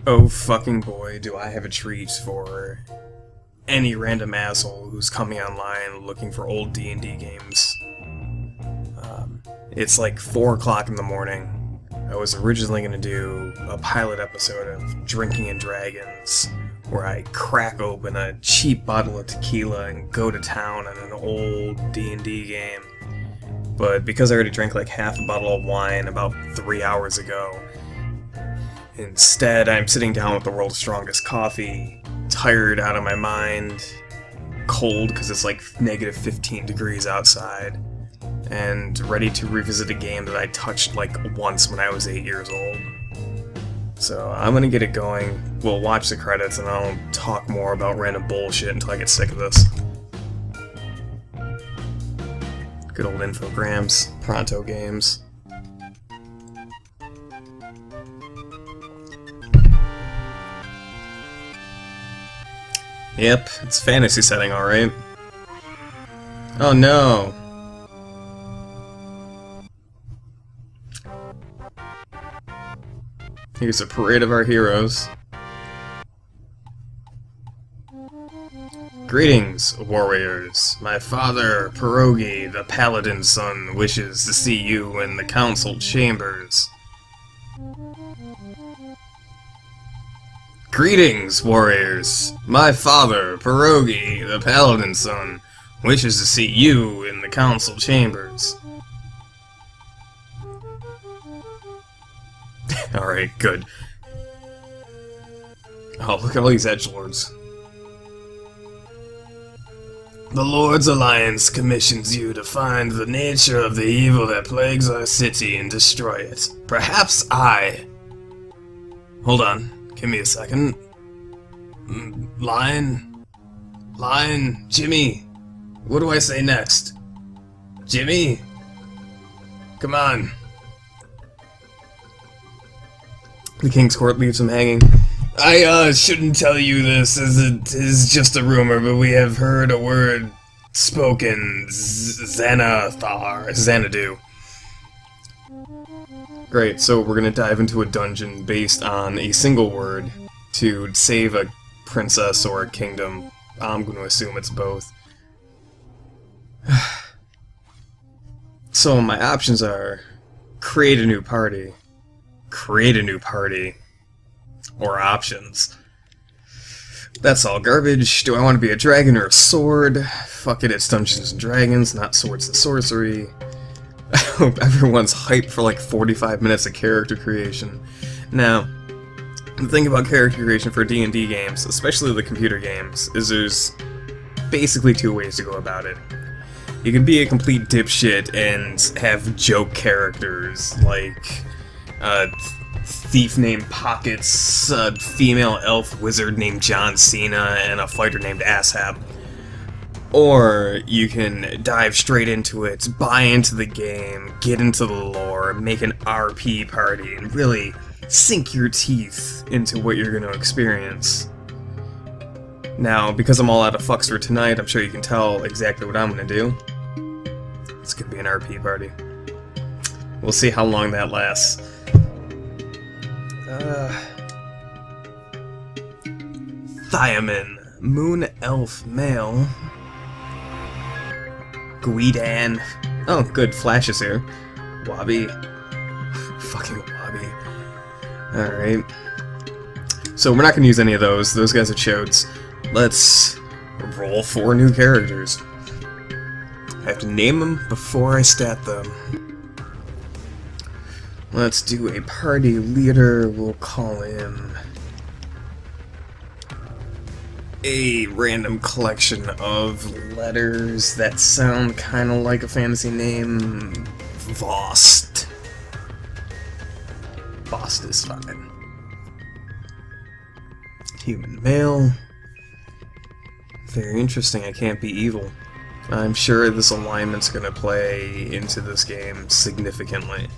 Oh fucking boy, do I have a treat for any random asshole who's coming online looking for old D&D games. It's like 4 o'clock in the morning. I was originally going to do a pilot episode of Drinking and Dragons, where I crack open a cheap bottle of tequila and go to town on an old D&D game. But because I already drank like half a bottle of wine about 3 hours ago, instead I'm sitting down with the world's strongest coffee, tired out of my mind, cold because it's like negative 15 degrees outside, and ready to revisit a game that I touched like once when I was 8 years old. So I'm gonna get it going, we'll watch the credits, and I'll talk more about random bullshit until I get sick of this. Good old infograms, Pronto games. Yep, it's fantasy setting, alright. Oh no! Here's a parade of our heroes. Greetings, warriors. My father, Pierogi, the paladin's son, wishes to see you in the council chambers. Greetings, warriors. My father, Pierogi, the paladin's son, wishes to see you in the council chambers. Alright, good. Oh, look at all these edgelords. The Lord's Alliance commissions you to find the nature of the evil that plagues our city and destroy it. Perhaps I... Hold on, give me a second. Line? Jimmy? What do I say next? Jimmy? Come on. The King's Court leaves him hanging. I shouldn't tell you this, as it is just a rumor, but we have heard a word spoken. Xanadu. Great, so we're gonna dive into a dungeon based on a single word to save a princess or a kingdom. I'm gonna assume it's both. So my options are create a new party, or options. That's all garbage. Do I want to be a dragon or a sword? Fuck it, it's Dungeons and Dragons, not swords and sorcery. I hope everyone's hyped for like 45 minutes of character creation. Now, the thing about character creation for D&D games, especially the computer games, is there's basically 2 ways to go about it. You can be a complete dipshit and have joke characters, like thief named Pockets, a female elf wizard named John Cena, and a fighter named Asshap. Or you can dive straight into it, buy into the game, get into the lore, make an RP party, and really sink your teeth into what you're going to experience. Now, because I'm all out of fucks for tonight, I'm sure you can tell exactly what I'm going to do. It's going to be an RP party. We'll see how long that lasts. Thiamin, Moon Elf Male. Guidan. Oh, good, Flash is here. Wabi. Fucking Wabi. Alright. So we're not going to use any of those. Those guys are chodes. Let's roll 4 new characters. I have to name them before I stat them. Let's do a party leader. We'll call him a random collection of letters that sound kind of like a fantasy name. Vost. Vost is fine. Human male. Very interesting. I can't be evil. I'm sure this alignment's gonna play into this game significantly.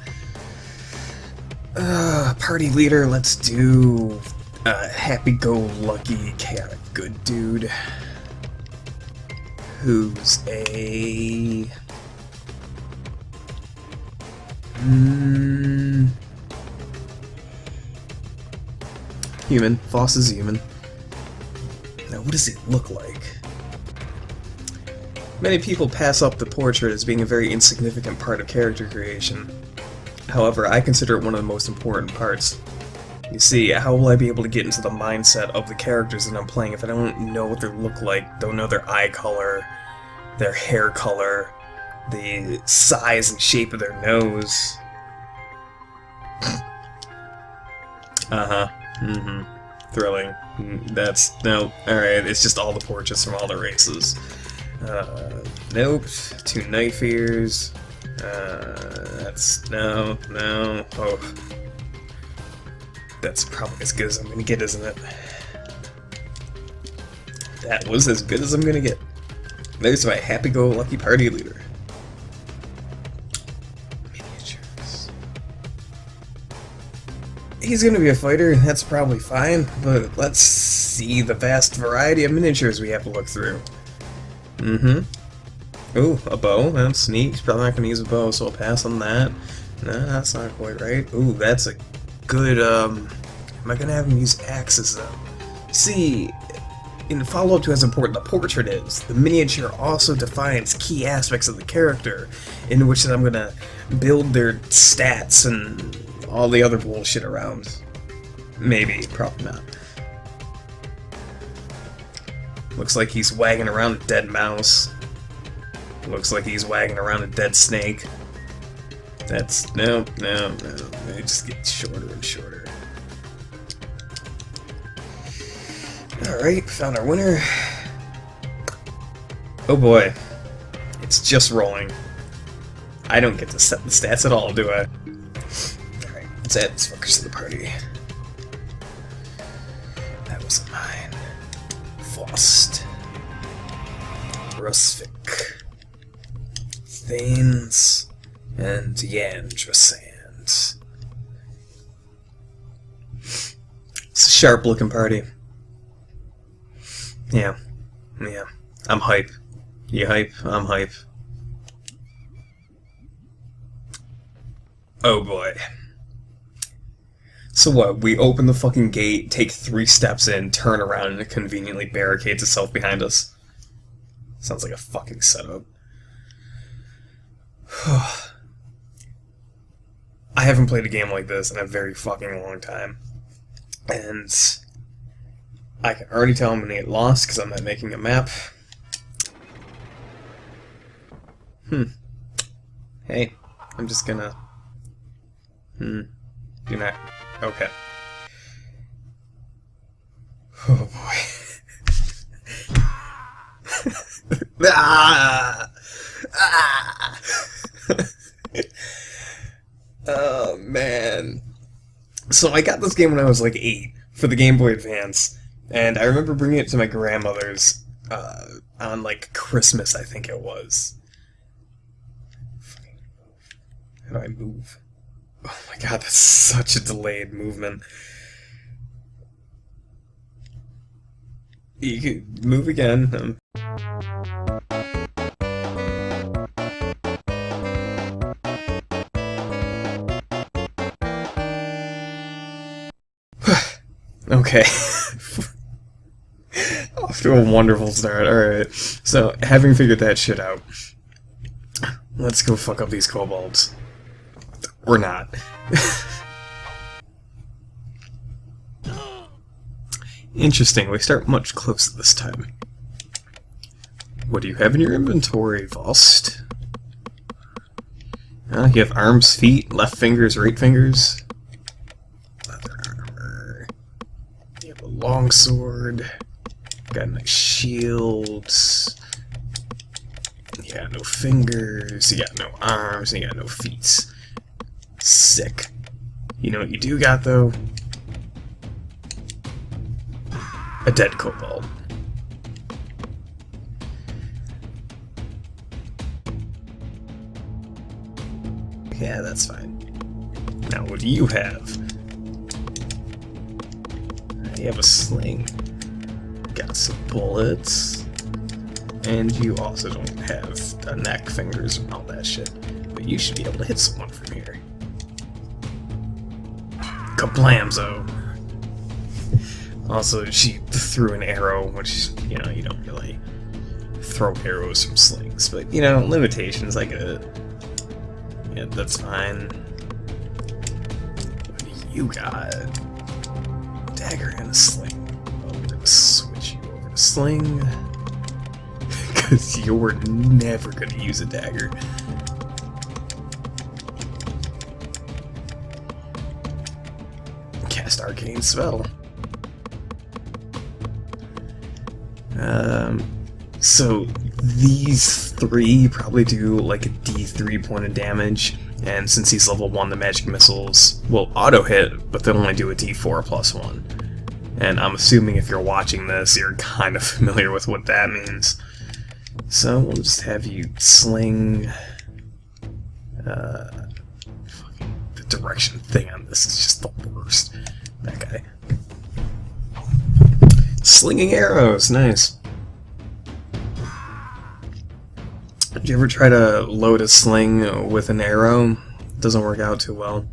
Party leader, let's do happy-go-lucky, chaotic good dude who's a human. Voss is human. Now, what does he look like? Many people pass up the portrait as being a very insignificant part of character creation. However, I consider it one of the most important parts. You see, how will I be able to get into the mindset of the characters that I'm playing if I don't know what they look like, don't know their eye color, their hair color, the size and shape of their nose? Thrilling. That's... no, alright, it's just all the portraits from all the races. Nope. 2 knife ears. That's... no. Oh. That's probably as good as I'm gonna get, isn't it? That was as good as I'm gonna get. There's my happy-go-lucky party leader. Miniatures. He's gonna be a fighter, that's probably fine, but let's see the vast variety of miniatures we have to look through. Ooh, a bow. That's neat. He's probably not gonna use a bow, so I'll pass on that. Nah, that's not quite right. Ooh, that's a good, am I gonna have him use axes, though? See, in follow-up to how important the portrait is, the miniature also defines key aspects of the character, in which I'm gonna build their stats and all the other bullshit around. Maybe, probably not. Looks like he's wagging around a dead mouse. Looks like he's wagging around a dead snake. That's... no. It just gets shorter and shorter. Alright, found our winner. Oh boy. It's just rolling. I don't get to set the stats at all, do I? Alright, let's add this fuckers to the party. That wasn't mine. Fost. Rusvik. Thanes. And Yandrasand. It's a sharp looking party. Yeah. I'm hype. You hype? I'm hype. Oh boy. So what, we open the fucking gate, take 3 steps in, turn around, and it conveniently barricades itself behind us. Sounds like a fucking setup. I haven't played a game like this in a very fucking long time. And I can already tell I'm gonna get lost because I'm not making a map. Hey, I'm just gonna... You're not... okay. Oh boy. Oh man. So I got this game when I was like 8 for the Game Boy Advance, and I remember bringing it to my grandmother's on like Christmas, I think it was. How do I move? Oh my god, that's such a delayed movement. You can move again. Okay. Off to a wonderful start. Alright. So, having figured that shit out, let's go fuck up these kobolds. Or not. Interesting, we start much closer this time. What do you have in your inventory, Vost? You have arms, feet, left fingers, right fingers. Leather armor. You have a longsword. Got nice shields. You got no fingers. You got no arms. And you got no feet. Sick. You know what you do got, though? A dead kobold. Yeah, that's fine. Now, what do you have? You have a sling. Got some bullets. And you also don't have a neck, fingers, and all that shit. But you should be able to hit someone from here. Kablamzo. Also, she threw an arrow, which, you know, you don't really throw arrows from slings, but, you know, limitations, I get it. Yeah, that's fine. What do you got? Dagger and a sling. Well, we're gonna switch you over to sling, because you're never gonna use a dagger. Cast arcane spell. So these three probably do like a D3 point of damage, and since he's level 1, the magic missiles will auto hit, but they'll only do a D4 plus 1. And I'm assuming if you're watching this, you're kind of familiar with what that means. So we'll just have you sling. The direction thing on this is just the worst. That guy. Slinging arrows, nice. Did you ever try to load a sling with an arrow? Doesn't work out too well.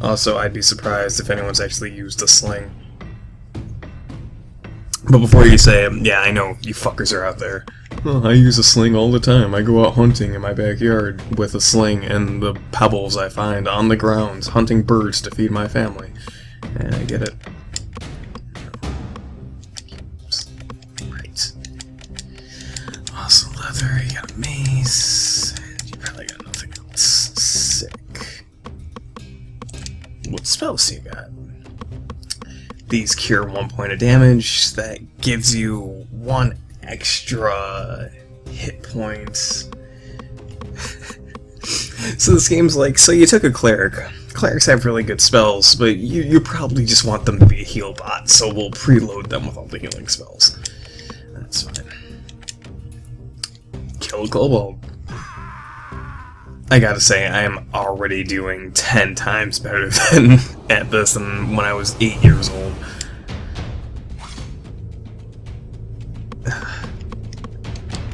Also, I'd be surprised if anyone's actually used a sling. But before you say, yeah, I know, you fuckers are out there. Well, I use a sling all the time. I go out hunting in my backyard with a sling and the pebbles I find on the ground, hunting birds to feed my family. And I get it. Right. Awesome leather, you got a mace, and you probably got nothing else. Sick. What spells do you got? These cure 1 point of damage. That gives you 1 extra hit points. So this game's like, so you took a cleric. Clerics have really good spells, but you probably just want them to be a heal bot, so we'll preload them with all the healing spells. That's fine. Kill Global. I gotta say, I am already doing 10 times better than at this than when I was 8 years old.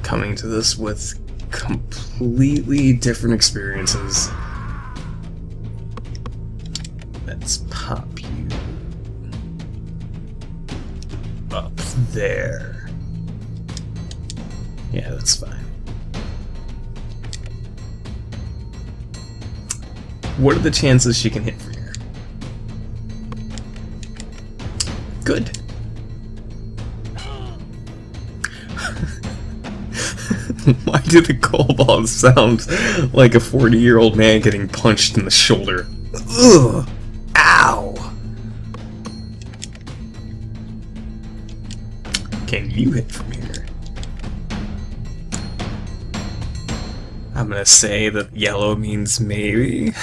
Coming to this with completely different experiences. Let's pop you up there. Yeah, that's fine. What are the chances she can hit from here? Good. Why do the kobolds sound like a 40-year-old man getting punched in the shoulder? Ugh! Ow! Can you hit from here? I'm gonna say that yellow means maybe.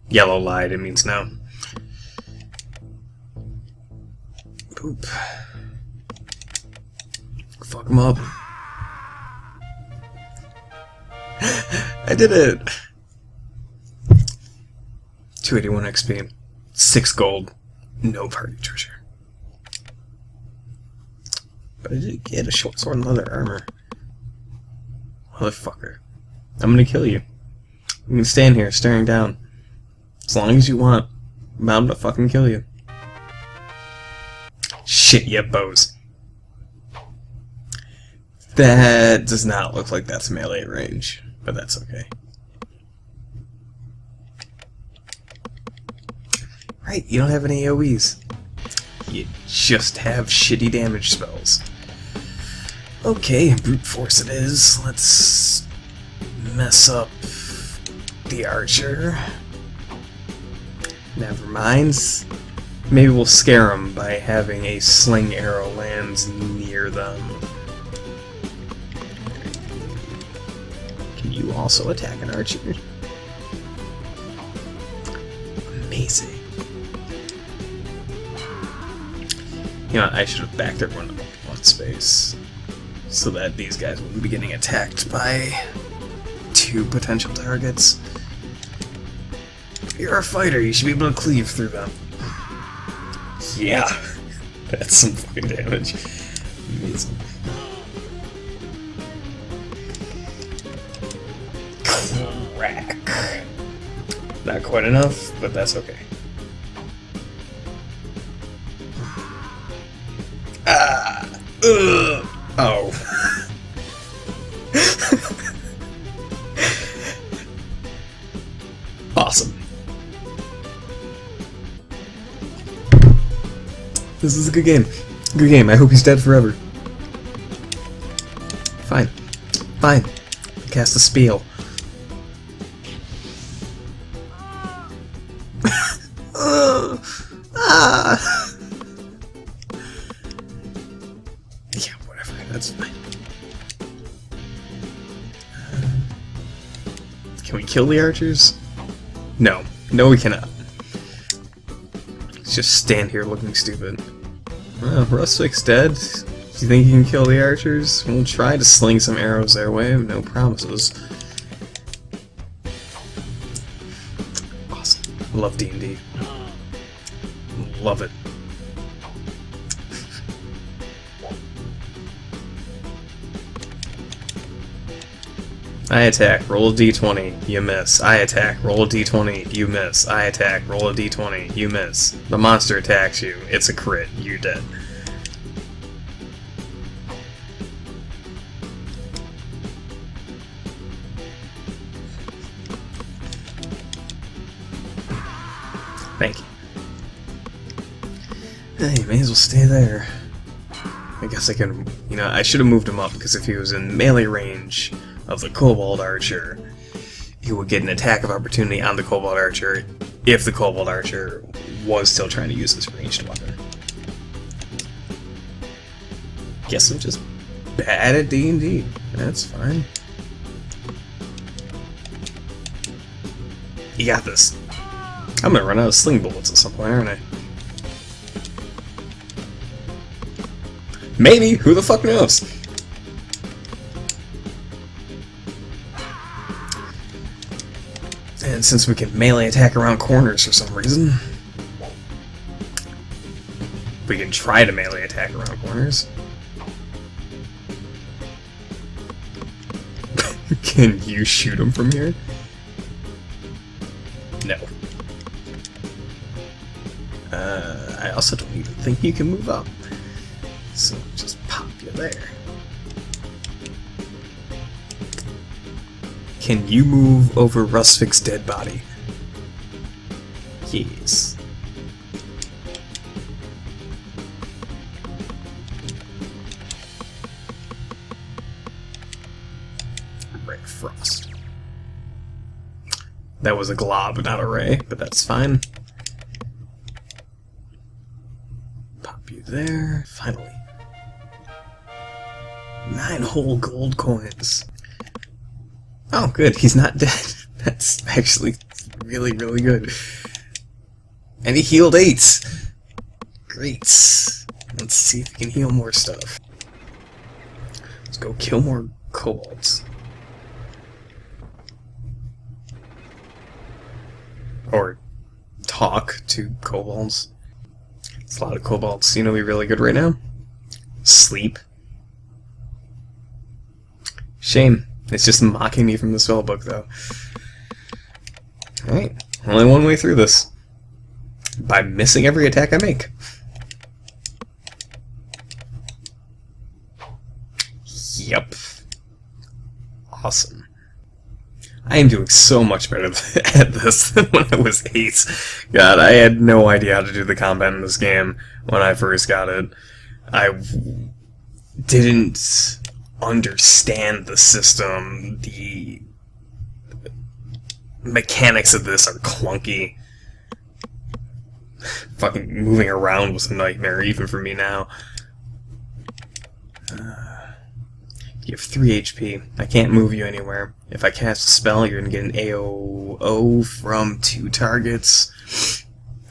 Yellow lied, it means no. Boop. Fuck him up. I did it! 281 XP. 6 gold. No party treasure. But I did get a short sword and leather armor. Motherfucker. I'm gonna kill you. You can stand here staring down. As long as you want. But I'm gonna fucking kill you. Shit, you have bows. That does not look like that's melee range, but that's okay. Right, you don't have any AoEs. You just have shitty damage spells. Okay, brute force it is. Let's mess up the archer. Never mind. Maybe we'll scare them by having a sling arrow land near them. Can you also attack an archer? Amazing. You know, I should have backed everyone up one space so that these guys wouldn't be getting attacked by 2 potential targets. You're a fighter, you should be able to cleave through them. Yeah, that's some fucking damage. Amazing. Crack. Not quite enough, but that's okay. Ah! Ugh! Oh. Awesome. This is a good game. Good game. I hope he's dead forever. Fine. Fine. Cast a spell. Yeah, whatever. That's fine. Can we kill the archers? No. No, we cannot. Let's just stand here looking stupid. Well, Rustic's dead. Do you think you can kill the archers? We'll try to sling some arrows their way, no promises. Awesome. Love D&D. Love it. I attack, roll a d20, you miss. I attack, roll a d20, you miss. I attack, roll a d20, you miss. The monster attacks you, it's a crit, you're dead. Thank you. Hey, may as well stay there. I guess I can, you know, I should have moved him up, because if he was in melee range of the Kobold Archer, he would get an attack of opportunity on the Kobold Archer if the Kobold Archer was still trying to use his ranged weapon. Guess I'm just bad at D&D. That's fine. You got this. I'm gonna run out of sling bullets at some point, aren't I? Maybe! Who the fuck knows? And since we can melee attack around corners for some reason, we can try to melee attack around corners. Can you shoot him from here? No. I also don't even think you can move up. So just pop you there. Can you move over Rustic's dead body? Yes. Ray of Frost. That was a glob, not a ray, but that's fine. Pop you there. Finally. 9 whole gold coins. Oh, good. He's not dead. That's actually really, really good. And he healed 8. Great. Let's see if we can heal more stuff. Let's go kill more kobolds. Or talk to kobolds. It's a lot of kobolds. You know, be really good right now. Sleep. Shame. It's just mocking me from the spellbook, though. Alright. Only one way through this. By missing every attack I make. Yep. Awesome. I am doing so much better at this than when I was 8. God, I had no idea how to do the combat in this game when I first got it. I didn't understand the system. The mechanics of this are clunky. Fucking moving around was a nightmare, even for me now. You have 3 HP. I can't move you anywhere. If I cast a spell, you're gonna get an AOO from 2 targets.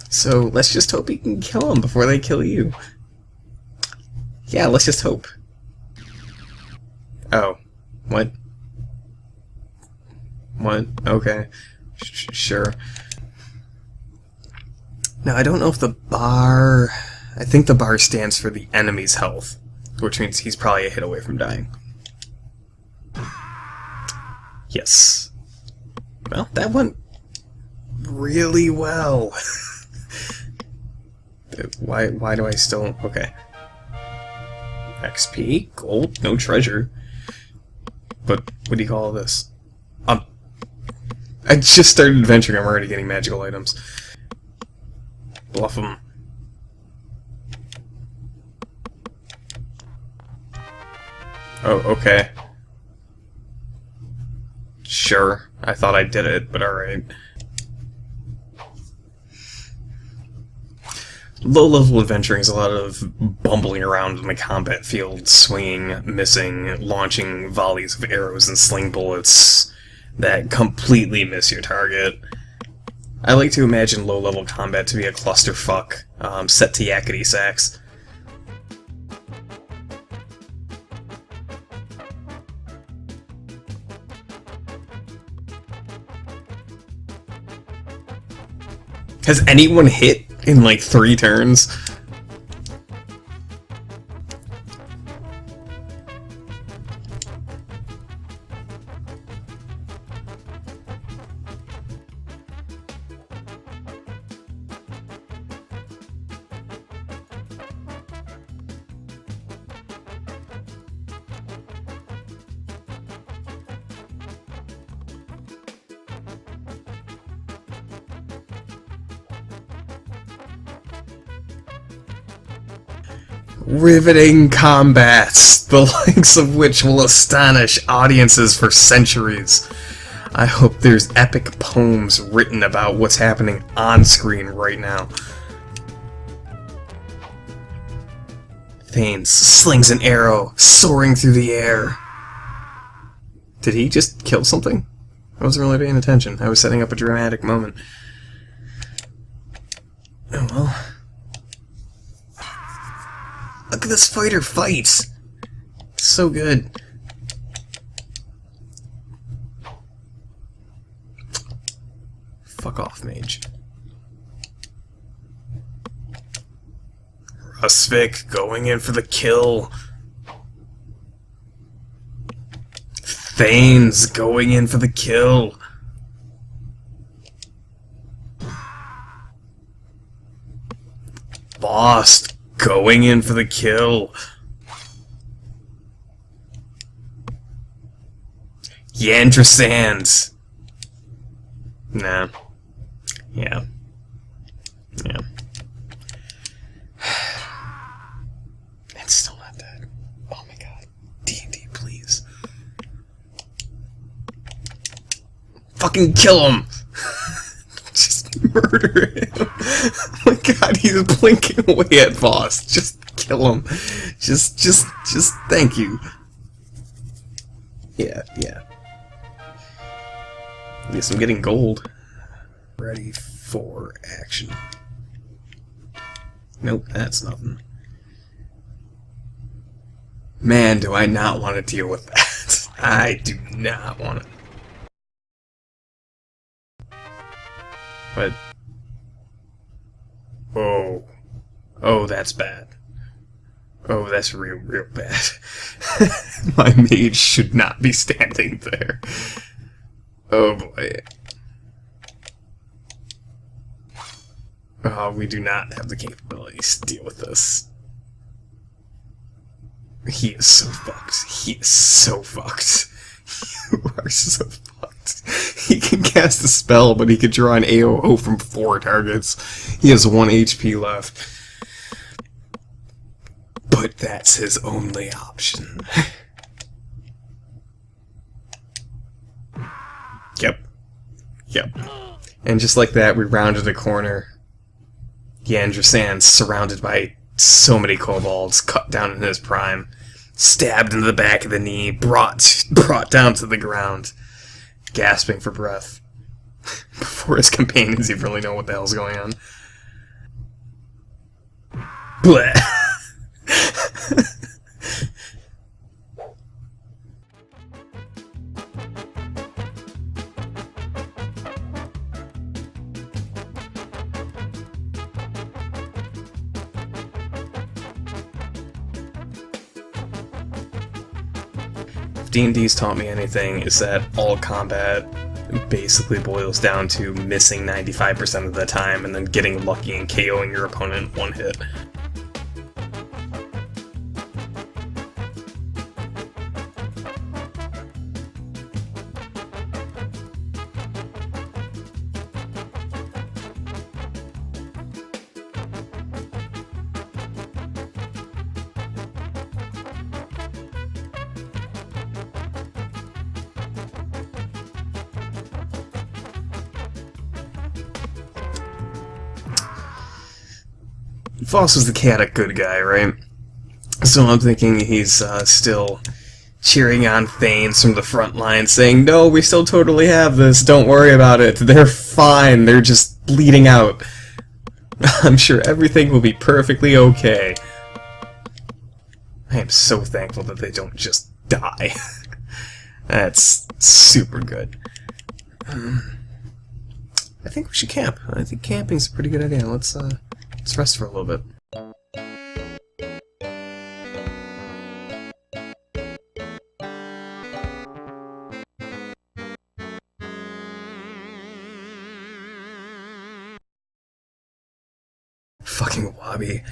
So let's just hope you can kill them before they kill you. Yeah, let's just hope. Oh. What? What? Okay. Sure. Now, I don't know if the bar... I think the bar stands for the enemy's health, which means he's probably a hit away from dying. Yes. Well, that went really well. Why do I still... Okay. XP, gold, no treasure. But what do you call this? I just started adventuring, I'm already getting magical items. Bluff them. Oh, okay. Sure. I thought I did it, but alright. Low-level adventuring is a lot of bumbling around in the combat field, swinging, missing, launching volleys of arrows and sling bullets that completely miss your target. I like to imagine low-level combat to be a clusterfuck, set to yakety sax. Has anyone hit in like 3 turns? Riveting combats, the likes of which will astonish audiences for centuries. I hope there's epic poems written about what's happening on screen right now. Thanes slings an arrow, soaring through the air. Did he just kill something? I wasn't really paying attention. I was setting up a dramatic moment. Oh well. Look at this fighter fight! So good. Fuck off, mage. Rusvik going in for the kill. Thanes going in for the kill. Boss going in for the kill. Yandrasand. Nah. Yeah. Yeah. It's still not dead. Oh my god. D&D, please. Fucking kill him! Just murder him. Oh my god, he's blinking away at boss. Just kill him. Just thank you. Yeah. At least I'm getting gold. Ready for action. Nope, that's nothing. Man, do I not want to deal with that. I do not want to. But... oh. Oh, that's bad. Oh, that's real bad. My mage should not be standing there. Oh boy. Oh, we do not have the capabilities to deal with this. He is so fucked. He is so fucked. You are so fucked. He can cast a spell, but he can draw an AOO from 4 targets. He has 1 HP left. But that's his only option. Yep. And just like that, we rounded a corner. Yandrasand, surrounded by so many kobolds, cut down in his prime, stabbed into the back of the knee, brought down to the ground, gasping for breath, before his companions even really know what the hell's going on. Bleh. D&D's taught me anything is that all combat basically boils down to missing 95% of the time and then getting lucky and KOing your opponent in 1 hit. Voss was the chaotic good guy, right? So I'm thinking he's still cheering on Thanes from the front line, saying, "No, we still totally have this, don't worry about it, they're fine, they're just bleeding out. I'm sure everything will be perfectly okay." I am so thankful that they don't just die. That's super good. I think we should camp. I think camping's a pretty good idea. Let's rest for a little bit. Fucking Wabi.